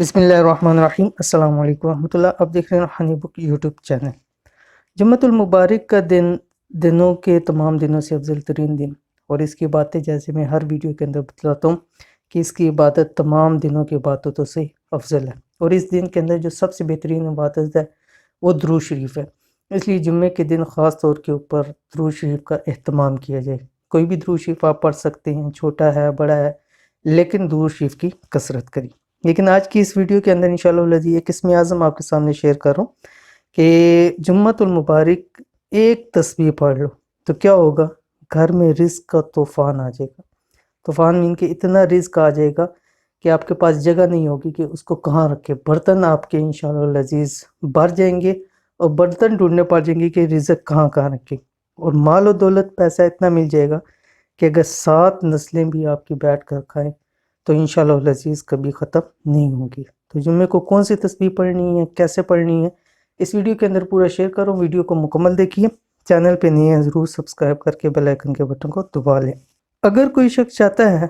بسم اللہ الرحمن الرحیم۔ السلام علیکم ورحمۃ اللہ۔ آپ دیکھ رہے ہیں ہنی بک یوٹیوب چینل۔ جمعۃ المبارک کا دن دنوں کے تمام دنوں سے افضل ترین دن، اور اس کی باتیں جیسے میں ہر ویڈیو کے اندر بتلاتا ہوں کہ اس کی عبادت تمام دنوں کی عبادتوں سے افضل ہے، اور اس دن کے اندر جو سب سے بہترین عبادت ہے وہ درود شریف ہے۔ اس لیے جمعے کے دن خاص طور کے اوپر درود شریف کا اہتمام کیا جائے۔ کوئی بھی درود شریف آپ پڑھ سکتے ہیں، چھوٹا ہے بڑا ہے، لیکن درود شریف کی کثرت کریں۔ لیکن آج کی اس ویڈیو کے اندر انشاءاللہ الذی ایک اسم اعظم آپ کے سامنے شیئر کر رہا ہوں کہ جمعۃ المبارک ایک تسبیح پڑھ لو تو کیا ہوگا، گھر میں رزق کا طوفان آ جائے گا۔ طوفان مین کہ اتنا رزق آ جائے گا کہ آپ کے پاس جگہ نہیں ہوگی کہ اس کو کہاں رکھے۔ برتن آپ کے انشاءاللہ العزیز بھر جائیں گے، اور برتن ڈھونڈنے پڑ جائیں گے کہ رزق کہاں کہاں رکھے، اور مال و دولت پیسہ اتنا مل جائے گا کہ اگر 7 نسلیں بھی آپ کی بیٹھ کر کھائیں تو انشاءاللہ العزیز کبھی ختم نہیں ہوگی۔ تو جمعے کو کون سی تسبیح پڑھنی ہے، کیسے پڑھنی ہے، اس ویڈیو کے اندر پورا شیئر کرو۔ ویڈیو کو مکمل دیکھیے، چینل پہ نہیں ہے ضرور سبسکرائب کر کے بیل آئیکن کے بٹن کو دبا لیں۔ اگر کوئی شخص چاہتا ہے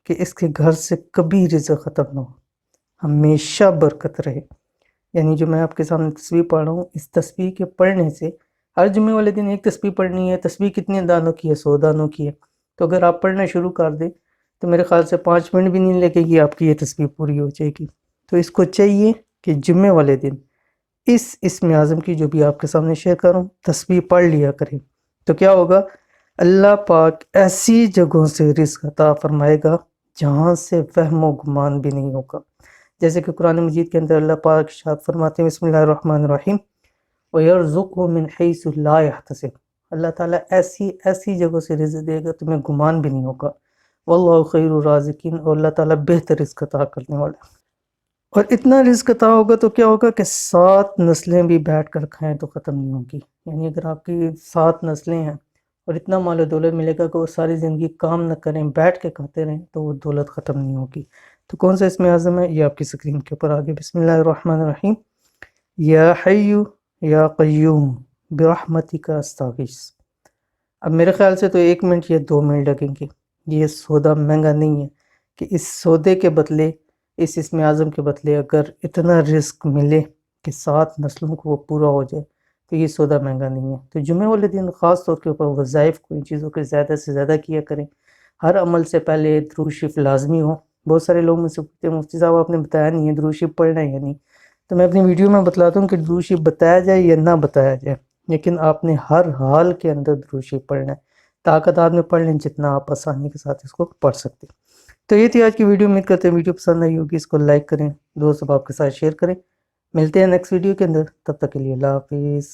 کہ اس کے گھر سے کبھی رزق ختم نہ ہو، ہمیشہ برکت رہے، یعنی جو میں آپ کے سامنے تسبیح پڑھ رہا ہوں، اس تسبیح کے پڑھنے سے ہر جمعے والے دن ایک تسبیح پڑھنی ہے۔ تسبیح کتنے دانوں کی ہے؟ 100 دانوں کی ہے۔ تو اگر آپ پڑھنا شروع کر دیں تو میرے خیال سے 5 منٹ بھی نہیں لگے گی، آپ کی یہ تسبیح پوری ہو جائے گی۔ تو اس کو چاہیے کہ جمعے والے دن اس اسم اعظم کی جو بھی آپ کے سامنے شیئر کروں تسبیح پڑھ لیا کریں، تو کیا ہوگا، اللہ پاک ایسی جگہوں سے رزق عطا فرمائے گا جہاں سے وہم و گمان بھی نہیں ہوگا۔ جیسے کہ قرآن مجید کے اندر اللہ پاک ارشاد فرماتے ہیں، بسم اللہ الرحمن الرحیم، وَيَرْزُقْهُ مِنْ حَيْثُ لَا يَحْتَسِبُ، اللہ تعالیٰ ایسی جگہوں سے رزق دے گا تمہیں گمان بھی نہیں ہوگا۔ واللہ خیر الرازقین، اور اللہ تعالیٰ بہتر رزق عطا کرنے والا ہے۔ اور اتنا رزق عطا ہوگا تو کیا ہوگا کہ 7 نسلیں بھی بیٹھ کر کھائیں تو ختم نہیں ہوگی۔ یعنی اگر آپ کی 7 نسلیں ہیں اور اتنا مال و دولت ملے گا کہ وہ ساری زندگی کام نہ کریں، بیٹھ کے کھاتے رہیں، تو وہ دولت ختم نہیں ہوگی۔ تو کون سا اسم اعظم ہے، یہ آپ کی سکرین کے اوپر آگے، بسم اللہ الرحمن الرحیم، یا حی یا قیوم برحمتک استغیث۔ اب میرے خیال سے تو 1 منٹ یا 2 منٹ لگیں گے۔ یہ سودا مہنگا نہیں ہے کہ اس سودے کے بدلے، اس اسم اعظم کے بدلے اگر اتنا رزق ملے کہ 7 نسلوں کو وہ پورا ہو جائے، تو یہ سودا مہنگا نہیں ہے۔ تو جمعے والے دن خاص طور کے اوپر وظائف کو، ان چیزوں کے زیادہ سے زیادہ کیا کریں۔ ہر عمل سے پہلے درود شریف لازمی ہو۔ بہت سارے لوگ مجھ سے پوچھتے ہیں، مفتی صاحب آپ نے بتایا نہیں ہے درود شریف پڑھنا ہے یا نہیں، تو میں اپنی ویڈیو میں بتلاتا ہوں کہ درود شریف بتایا جائے یا نہ بتایا جائے، لیکن آپ نے ہر حال کے اندر درود شریف پڑھنا ہے۔ طاقت آپ میں پڑھ لیں جتنا آپ آسانی کے ساتھ اس کو پڑھ سکتے ہیں۔ تو یہ تھی آج کی ویڈیو، امید کرتے ہیں ویڈیو پسند آئی ہوگی، اس کو لائک کریں، دوست احباب کے ساتھ شیئر کریں۔ ملتے ہیں نیکسٹ ویڈیو کے اندر، تب تک کے لیے اللہ حافظ۔